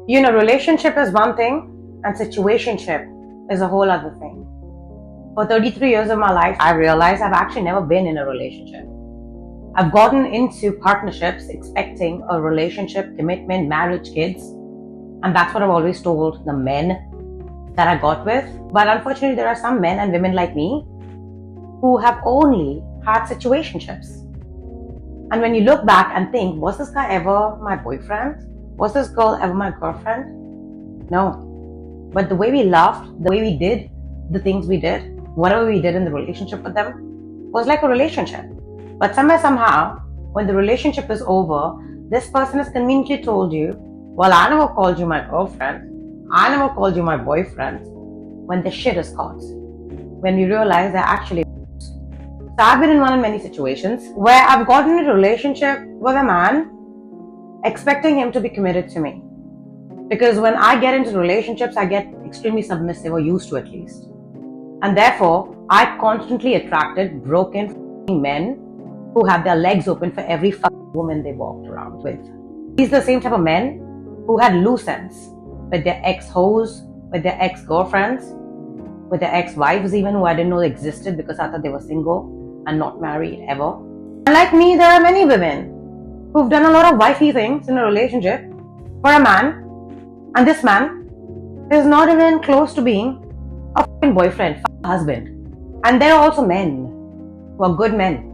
Relationship is one thing and situationship is a whole other thing. For 33 years of my life, I realized I've actually never been in a relationship. I've gotten into partnerships expecting a relationship, commitment, marriage, kids, and that's what I've always told the men that I got with. But unfortunately, there are some men and women like me who have only had situationships. And when you look back and think, was this guy ever my boyfriend? Was this girl ever my girlfriend? No. But the way we loved, the way we did the things we did, whatever we did in the relationship with them, was like a relationship. But somehow, when the relationship is over, this person has conveniently told you, well, I never called you my girlfriend. I never called you my boyfriend. When the shit is caught. When we realize they're actually. So I've been in one of many situations where I've gotten into a relationship with a man expecting him to be committed to me. Because when I get into relationships, I get extremely submissive, or used to at least. And therefore, I constantly attracted broken men who have their legs open for every woman they walked around with. These are the same type of men who had loose ends with their ex-hoes, with their ex-girlfriends, with their ex-wives even, who I didn't know existed because I thought they were single and not married ever. And like me, there are many women who've done a lot of wifey things in a relationship for a man, and this man is not even close to being a boyfriend, husband. And there are also men who are good men.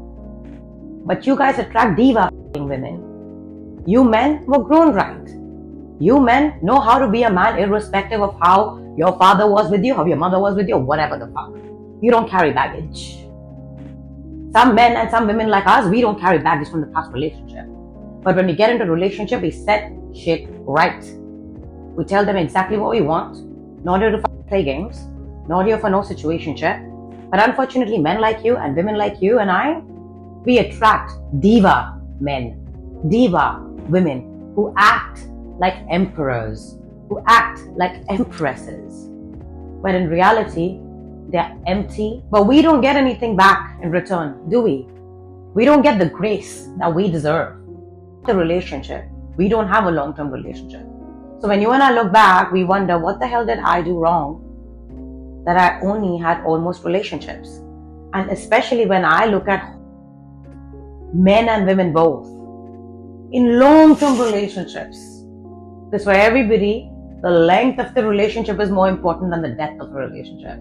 But you guys attract diva women. You men were grown right. You men know how to be a man irrespective of how your father was with you, how your mother was with you, or whatever the fuck. You don't carry baggage. Some men and some women like us, we don't carry baggage from the past relationship. But when we get into a relationship, we set shit right. We tell them exactly what we want, not here to play games, not here for no situationship. But unfortunately, men like you and women like you and I, we attract diva men, diva women who act like emperors, who act like empresses. But in reality, they're empty. But we don't get anything back in return, do we? We don't get the grace that we deserve. The relationship. We don't have a long-term relationship. So when you and I look back, we wonder, what the hell did I do wrong that I only had almost relationships? And especially when I look at men and women both in long-term relationships, because for everybody, the length of the relationship is more important than the depth of the relationship.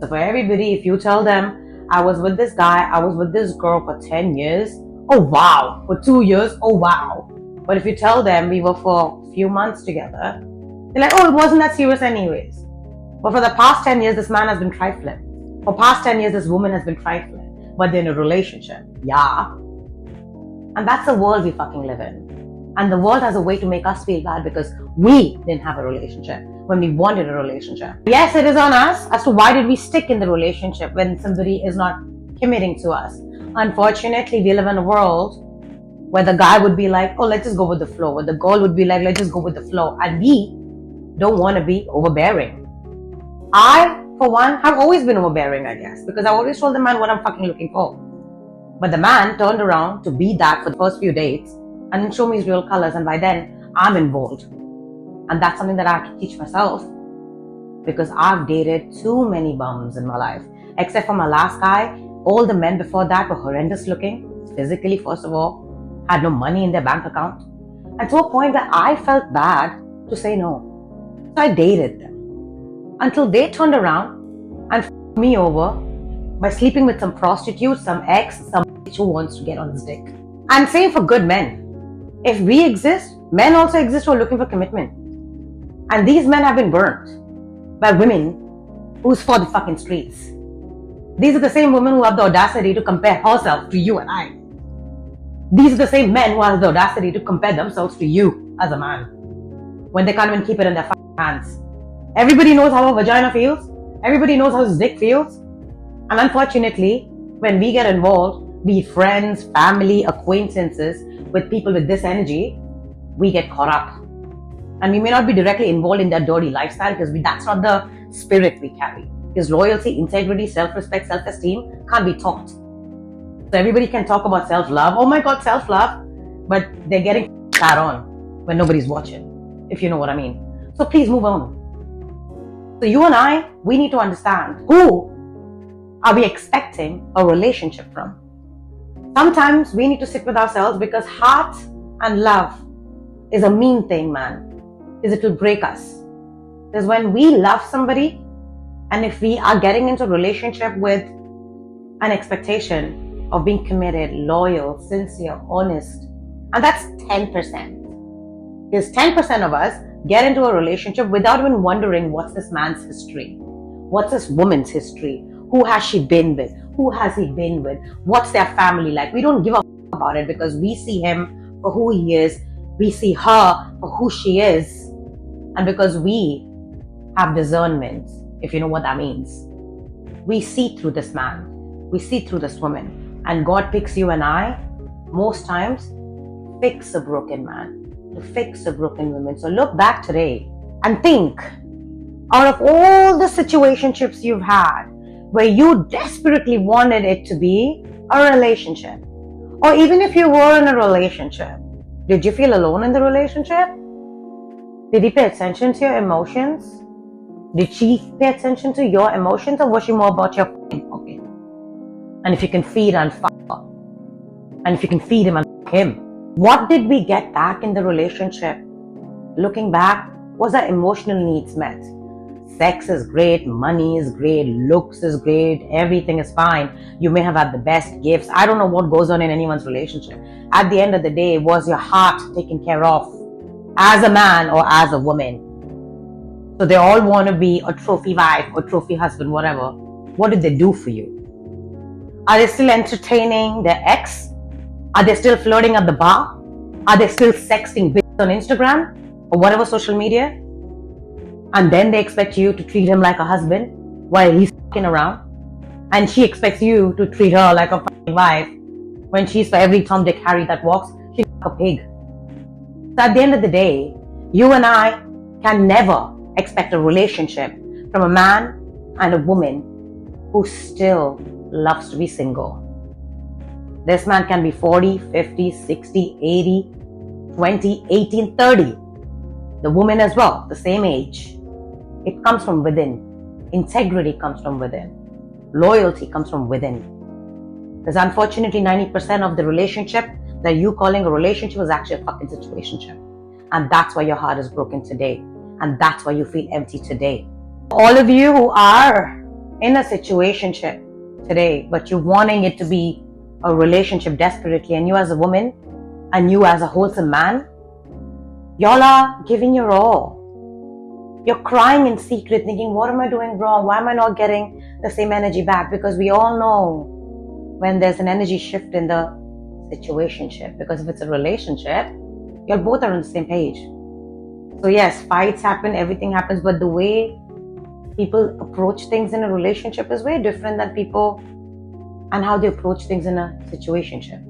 So for everybody, if you tell them, I was with this guy, I was with this girl for 10 years, oh wow. For 2 years, oh wow. But if you tell them we were for a few months together, they're like, oh, it wasn't that serious anyways. But for the past 10 years, this man has been trifling. For past 10 years, this woman has been trifling. But they're in a relationship. Yeah. And that's the world we fucking live in. And the world has a way to make us feel bad because we didn't have a relationship when we wanted a relationship. Yes, it is on us as to why did we stick in the relationship when somebody is not committing to us. Unfortunately, we live in a world where the guy would be like, oh, let's just go with the flow. Where the girl would be like, let's just go with the flow. And we don't want to be overbearing. I, for one, have always been overbearing, I guess, because I always told the man what I'm fucking looking for. But the man turned around to be that for the first few dates and then show me his real colors. And by then, I'm involved. And that's something that I have to teach myself because I've dated too many bums in my life. Except for my last guy, all the men before that were horrendous looking, physically, first of all, had no money in their bank account. And to a point that I felt bad to say no. So I dated them until they turned around and f***ed me over by sleeping with some prostitute, some ex, some bitch who wants to get on his dick. And same for good men. If we exist, men also exist who are looking for commitment. And these men have been burnt by women who's for the fucking streets. These are the same women who have the audacity to compare herself to you and I. These are the same men who have the audacity to compare themselves to you as a man when they can't even keep it in their fucking hands. Everybody knows how a vagina feels. Everybody knows how his dick feels. And unfortunately, when we get involved, be it friends, family, acquaintances, with people with this energy, we get caught up. And we may not be directly involved in their dirty lifestyle because that's not the spirit we carry. Because loyalty, integrity, self-respect, self-esteem can't be taught. So everybody can talk about self-love. Oh my God, self-love. But they're getting that on when nobody's watching. if you know what I mean. So please move on. So you and I, we need to understand, who are we expecting a relationship from? Sometimes we need to sit with ourselves, because heart and love is a mean thing, man. Because it will break us. Because when we love somebody, and if we are getting into a relationship with an expectation of being committed, loyal, sincere, honest, and that's 10%. Because 10% of us get into a relationship without even wondering, what's this man's history? What's this woman's history? Who has she been with? Who has he been with? What's their family like? We don't give a about it, because we see him for who he is. We see her for who she is. And because we have discernment, if you know what that means, we see through this man. We see through this woman. And God picks you and I, most times, fix a broken man, to fix a broken woman. So look back today and think, out of all the situationships you've had, where you desperately wanted it to be a relationship, or even if you were in a relationship, did you feel alone in the relationship? Did he pay attention to your emotions? Did she pay attention to your emotions, or was she more about your pocket? And if you can feed and fuck her, and if you can feed him and fuck him, what did we get back in the relationship? Looking back, was our emotional needs met? Sex is great, money is great, looks is great, everything is fine. You may have had the best gifts. I don't know what goes on in anyone's relationship. At the end of the day, was your heart taken care of as a man or as a woman? So they all want to be a trophy wife or trophy husband, whatever. What did they do for you? Are they still entertaining their ex? Are they still flirting at the bar? Are they still sexting bitches on Instagram or whatever social media? And then they expect you to treat him like a husband while he's fucking around. And she expects you to treat her like a fucking wife when she's, for every Tom, Dick, Harry that walks, she's like a pig. So at the end of the day, you and I can never expect a relationship from a man and a woman who still loves to be single. This man can be 40, 50, 60, 80, 20, 18, 30. The woman as well, the same age. It comes from within. Integrity comes from within. Loyalty comes from within. Because unfortunately, 90% of the relationship that you calling a relationship is actually a fucking situationship. And that's why your heart is broken today. And that's why you feel empty today. All of you who are in a situationship today, but you're wanting it to be a relationship desperately, and you as a woman, and you as a wholesome man, y'all are giving your all. You're crying in secret, thinking, what am I doing wrong? Why am I not getting the same energy back? Because we all know when there's an energy shift in the situationship. Because if it's a relationship, you're both are on the same page. So yes, fights happen, everything happens, but the way people approach things in a relationship is way different than people and how they approach things in a situationship.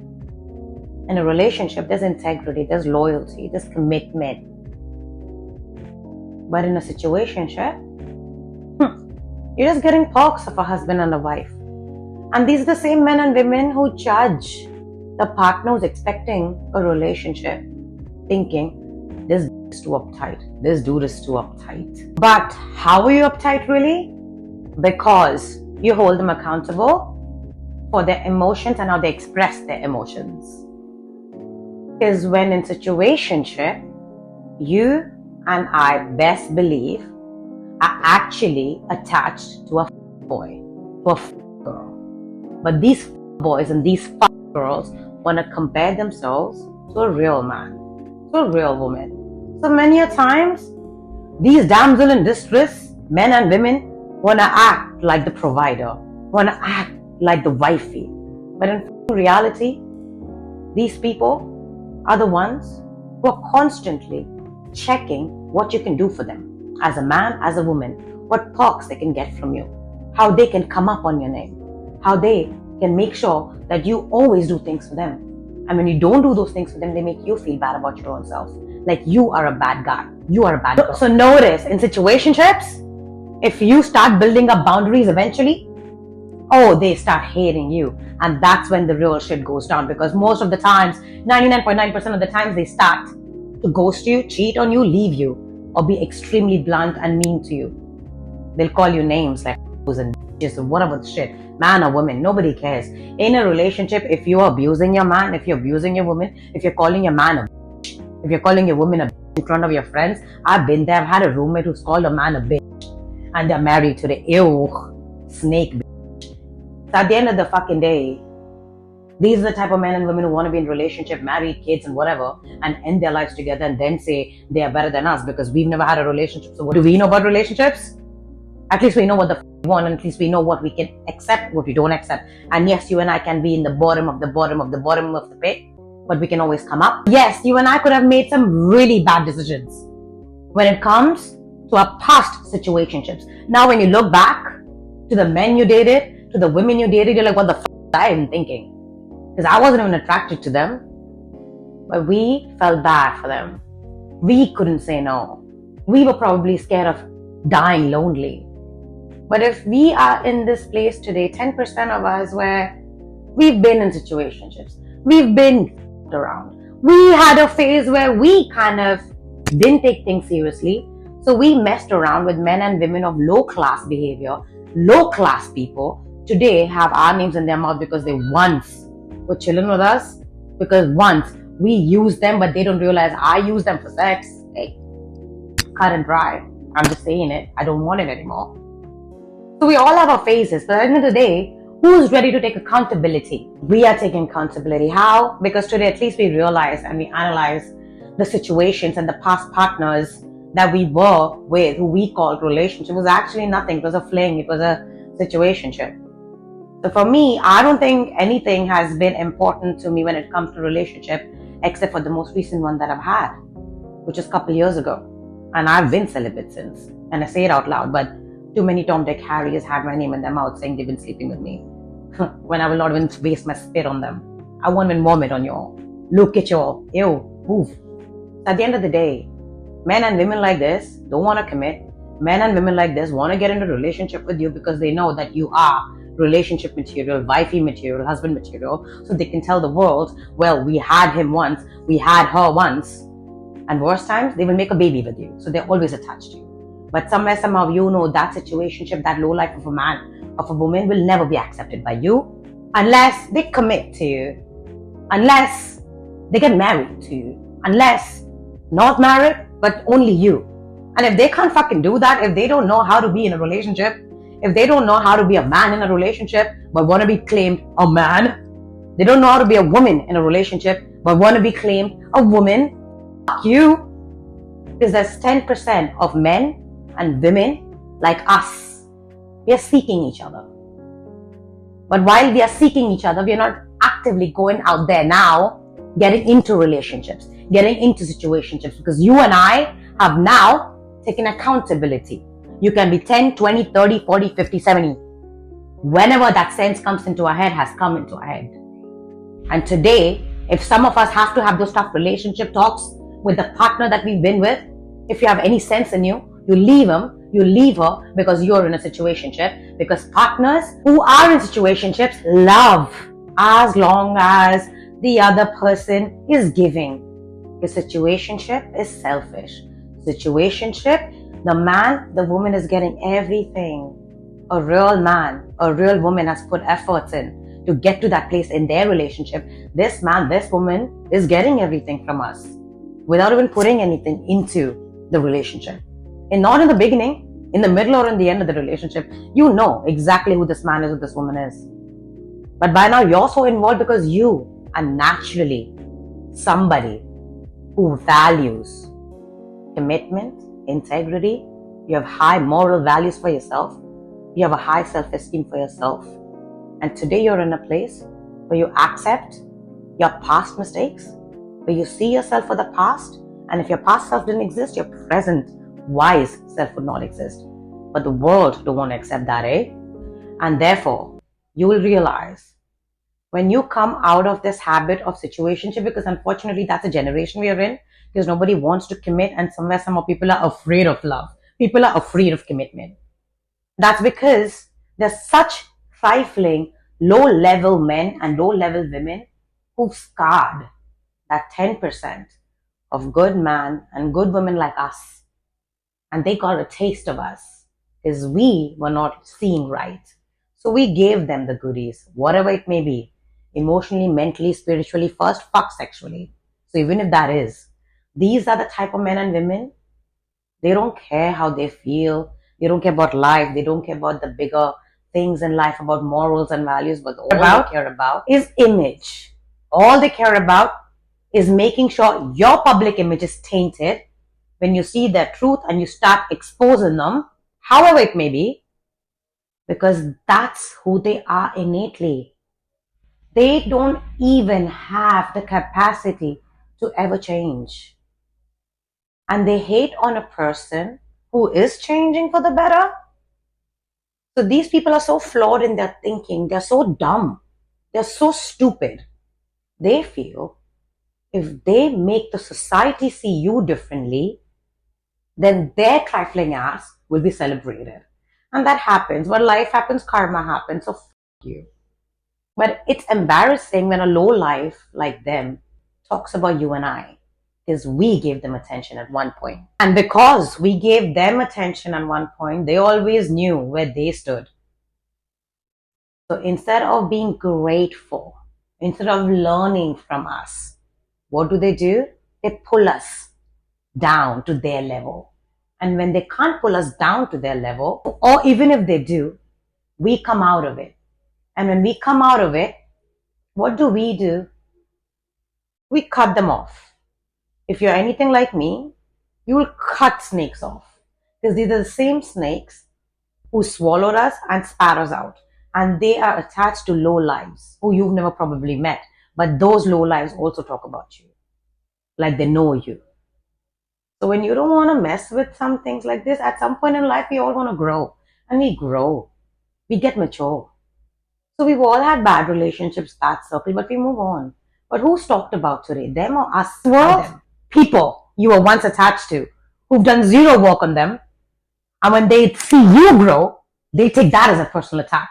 In a relationship, there's integrity, there's loyalty, there's commitment. But in a situationship, you're just getting perks of a husband and a wife. And these are the same men and women who judge the partner who's expecting a relationship, thinking, this is too uptight, this dude is too uptight. But how are you uptight really? Because you hold them accountable for their emotions and how they express their emotions. Because when in situationship, you and I best believe are actually attached to a boy, to a girl. But these boys and these girls want to compare themselves to a real man, to a real woman. So many a times, these damsel in distress, men and women, want to act like the provider, want to act like the wifey. But in reality, these people are the ones who are constantly checking what you can do for them as a man, as a woman, what perks they can get from you, how they can come up on your name, how they can make sure that you always do things for them. And when you don't do those things for them, they make you feel bad about your own self. Like you are a bad guy, you are a bad girl. So notice, in situationships, if you start building up boundaries eventually, they start hating you. And that's when the real shit goes down, because most of the times, 99.9% of the times, they start to ghost you, cheat on you, leave you, or be extremely blunt and mean to you. They'll call you names like and just whatever shit, man or woman, nobody cares. In a relationship, if you're abusing your man, if you're abusing your woman, if you're calling your man a bitch, if you're calling your woman a bitch in front of your friends, I've been there. I've had a roommate who's called a man a bitch and they're married today. Ew, snake bitch. So at the end of the fucking day, these are the type of men and women who want to be in relationship, married, kids and whatever, and end their lives together and then say they are better than us because we've never had a relationship. So what do we know about relationships? At least we know what the we want, and at least we know what we can accept, what we don't accept. And yes, you and I can be in the bottom of the bottom of the bottom of the pit, but we can always come up. Yes, you and I could have made some really bad decisions when it comes to our past situationships. Now when you look back to the men you dated, to the women you dated, you're like, what the fuck was I even thinking? Because I wasn't even attracted to them, but we felt bad for them. We couldn't say no. We were probably scared of dying lonely. But if we are in this place today, 10% of us where we've been in situationships, we've been around. We had a phase where we kind of didn't take things seriously. So we messed around with men and women of low class behavior, low class people. Today have our names in their mouth because they once were chilling with us, because once we used them, but they don't realize I use them for sex. Hey, cut and dry. I'm just saying it. I don't want it anymore. So we all have our phases, but at the end of the day, who's ready to take accountability? We are taking accountability. How? Because today at least we realize and we analyze the situations and the past partners that we were with, who we called relationship, was actually nothing. It was a fling. It was a situationship. So for me, I don't think anything has been important to me when it comes to relationship, except for the most recent one that I've had, which is a couple years ago. And I've been celibate since. And I say it out loud, but too many Tom, Dick, Harrys had my name in their mouth saying they've been sleeping with me. When I will not even waste my spit on them. I won't even vomit on you all. Look at you all. Ew, move. At the end of the day, men and women like this don't want to commit. Men and women like this want to get into a relationship with you because they know that you are relationship material, wifey material, husband material. So they can tell the world, well, we had him once, we had her once. And worst times, they will make a baby with you. So they're always attached to you. But somewhere, somehow, you know that situationship, that low life of a man, of a woman will never be accepted by you unless they commit to you, unless they get married to you, unless not married, but only you. And if they can't fucking do that, if they don't know how to be in a relationship, if they don't know how to be a man in a relationship, but want to be claimed a man, they don't know how to be a woman in a relationship, but want to be claimed a woman, fuck you. Because there's 10% of men and women like us. We are seeking each other. But while we are seeking each other, we are not actively going out there now, getting into relationships, getting into situationships, because you and I have now taken accountability. You can be 10, 20, 30, 40, 50, 70. Whenever that sense comes into our head, has come into our head. And today, if some of us have to have those tough relationship talks with the partner that we've been with, if you have any sense in you, you leave him, you leave her because you're in a situationship. Because partners who are in situationships love as long as the other person is giving. The situationship is selfish. Situationship, the man, the woman is getting everything. A real man, a real woman has put efforts in to get to that place in their relationship. This man, this woman is getting everything from us without even putting anything into the relationship. And not in the beginning, in the middle or in the end of the relationship, you know exactly who this man is, who this woman is. But by now you're so involved because you are naturally somebody who values commitment, integrity. You have high moral values for yourself. You have a high self-esteem for yourself. And today you're in a place where you accept your past mistakes, where you see yourself for the past. And if your past self didn't exist, your present wise self would not exist. But the world don't want to accept that, eh? And therefore, you will realize when you come out of this habit of situationship, because unfortunately that's a generation we are in, because nobody wants to commit, and somewhere some people are afraid of love. People are afraid of commitment. That's because there's such trifling low-level men and low-level women who've scarred that 10% of good man and good women like us. And they got a taste of us because we were not seeing right. So we gave them the goodies, whatever it may be, emotionally, mentally, spiritually, first, fuck sexually. So even if that is, these are the type of men and women. They don't care how they feel. They don't care about life. They don't care about the bigger things in life, about morals and values. But all they care about is image. All they care about is making sure your public image is tainted when you see their truth and you start exposing them, however it may be, because that's who they are innately. They don't even have the capacity to ever change. And they hate on a person who is changing for the better. So these people are so flawed in their thinking. They're so dumb. They're so stupid. They feel if they make the society see you differently, then their trifling ass will be celebrated. And that happens. When life happens, karma happens. So fuck you. But it's embarrassing when a low life like them talks about you and I, because we gave them attention at one point. And because we gave them attention at one point, they always knew where they stood. So instead of being grateful, instead of learning from us, what do? They pull us down to their level. And when they can't pull us down to their level, or even if they do, we come out of it. And when we come out of it, what do? We cut them off. If you're anything like me, you will cut snakes off. Because these are the same snakes who swallowed us and spat us out. And they are attached to low lives who you've never probably met. But those low lives also talk about you. Like they know you. So when you don't want to mess with some things like this, at some point in life, we all want to grow. And we grow. We get mature. So we've all had bad relationships, bad circle, but we move on. But who's talked about today? Them or us? Well, them. People you were once attached to, who've done zero work on them. And when they see you grow, they take that as a personal attack.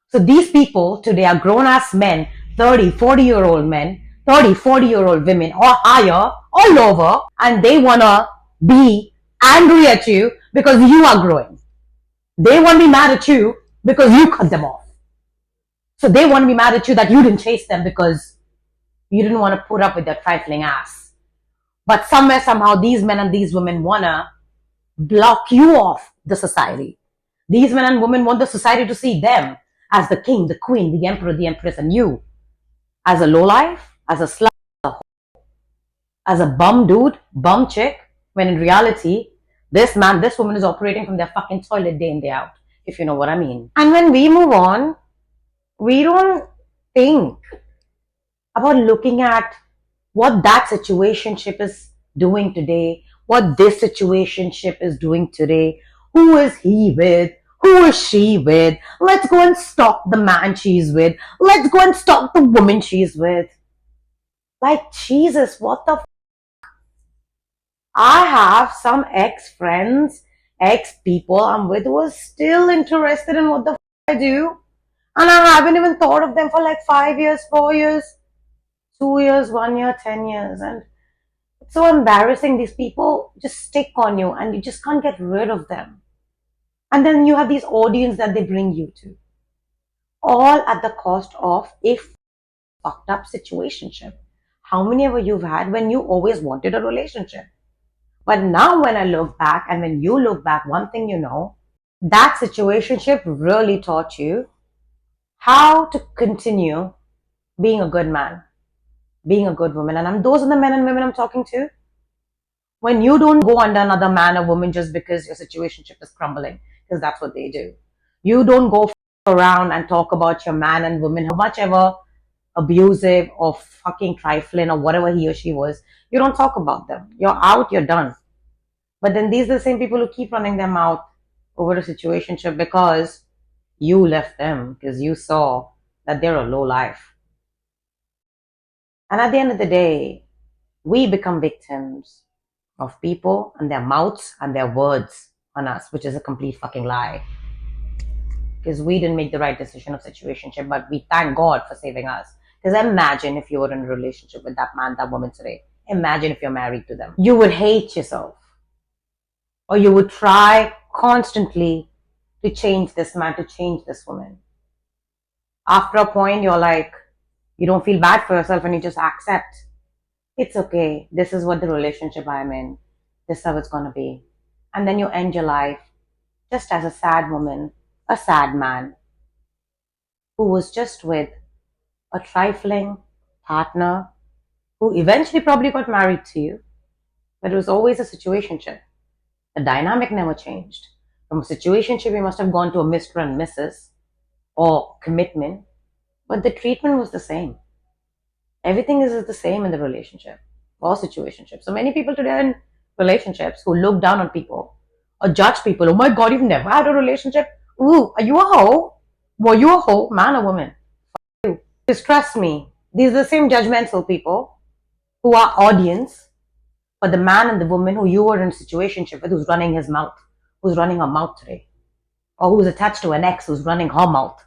So these people today are grown-ass men, 30, 40-year-old men, 30, 40-year-old women, or higher, or lower, and they want to be angry at you because you are growing. They want to be mad at you because you cut them off. So they want to be mad at you that you didn't chase them because you didn't want to put up with their trifling ass. But somewhere, somehow, these men and these women want to block you off the society. These men and women want the society to see them as the king, the queen, the emperor, the empress, and you as a lowlife, as a slut, as a bum dude, bum chick, when in reality, this man, this woman is operating from their fucking toilet day in, day out, if you know what I mean. And when we move on, we don't think about looking at what that situationship is doing today, what this situationship is doing today, who is he with, who is she with, let's go and stalk the man she's with, let's go and stalk the woman she's with. Like, Jesus, what the I have some ex-friends, ex-people I'm with who are still interested in what the I do. And I haven't even thought of them for like 5 years, 4 years, 2 years, 1 year, 10 years. And it's so embarrassing. These people just stick on you and you just can't get rid of them. And then you have these audience that they bring you to. All at the cost of a fucked up situationship. How many ever you've had when you always wanted a relationship? But now when I look back, and when you look back, one thing you know, that situationship really taught you how to continue being a good man, being a good woman. And those are the men and women I'm talking to. When you don't go under another man or woman just because your situationship is crumbling, because that's what they do. You don't go around and talk about your man and woman, how much ever abusive or fucking trifling or whatever he or she was. You don't talk about them. You're out, you're done. But then these are the same people who keep running their mouth over a situationship because you left them, because you saw that they're a low life. And at the end of the day, we become victims of people and their mouths and their words on us, which is a complete fucking lie. Because we didn't make the right decision of situationship, but we thank God for saving us. Because imagine if you were in a relationship with that man, that woman today. Imagine if you're married to them. You would hate yourself. Or you would try constantly to change this man, to change this woman. After a point, you're like, you don't feel bad for yourself and you just accept. It's okay. This is what the relationship I'm in. This is how it's going to be. And then you end your life just as a sad woman, a sad man who was just with a trifling partner who eventually probably got married to you, but it was always a situationship. The dynamic never changed. From a situationship, you must have gone to a Mr. and Mrs. or commitment, but the treatment was the same. Everything is the same in the relationship or situationship. So many people today are in relationships who look down on people or judge people. Oh my God, you've never had a relationship? Ooh, are you a hoe? Were you a hoe, man or woman? Fuck you. Just trust me. These are the same judgmental people who are audience for the man and the woman who you were in a situationship with, who's running his mouth, who's running her mouth today, or who's attached to an ex who's running her mouth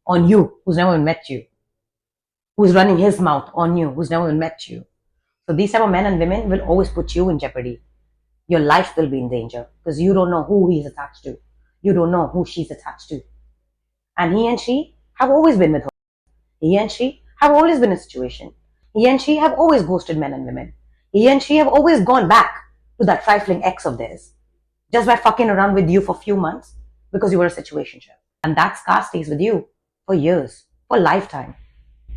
on you, who's never even met you, who's running his mouth on you, who's never even met you. So these type of men and women will always put you in jeopardy. Your life will be in danger because you don't know who he's attached to. You don't know who she's attached to. And he and she have always been with her. He and she have always been in a situation. He and she have always ghosted men and women. He and she have always gone back to that trifling ex of theirs just by fucking around with you for a few months because you were a situationship. And that scar stays with you for years, for a lifetime.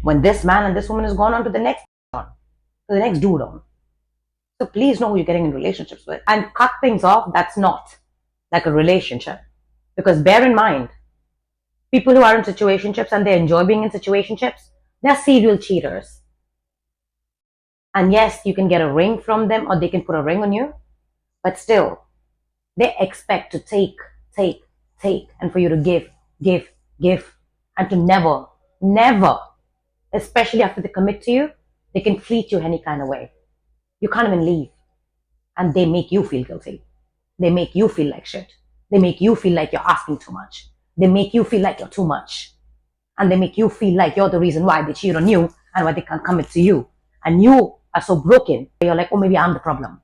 When this man and this woman has gone on to the next dude on. So please know who you're getting in relationships with and cut things off. That's not like a relationship. Because bear in mind, people who are in situationships and they enjoy being in situationships, they're serial cheaters. And yes, you can get a ring from them or they can put a ring on you, but still, they expect to take, and for you to give, and to never, especially after they commit to you, they can treat you any kind of way. You can't even leave. And they make you feel guilty. They make you feel like shit. They make you feel like you're asking too much. They make you feel like you're too much. And they make you feel like you're the reason why they cheat on you and why they can't commit to you. And you are so broken, you're like, oh, maybe I'm the problem.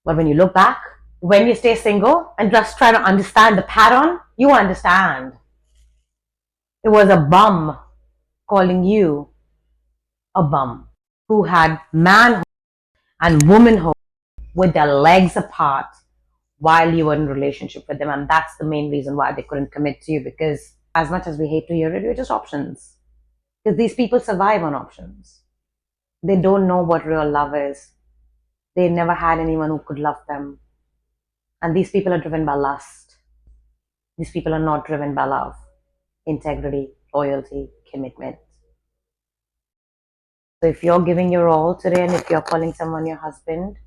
But when you look back, when you stay single and just try to understand the pattern, you understand. It was a bum calling you a bum who had manhood and womanhood with their legs apart while you were in a relationship with them. And that's the main reason why they couldn't commit to you, because as much as we hate to hear it, we're just options. Because these people survive on options. They don't know what real love is. They never had anyone who could love them. And these people are driven by lust. These people are not driven by love, integrity, loyalty, commitment. So if you're giving your all today and if you're calling someone your husband,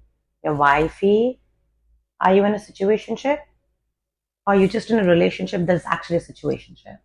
your wifey, are you in a situationship? Or are you just in a relationship that's actually a situationship?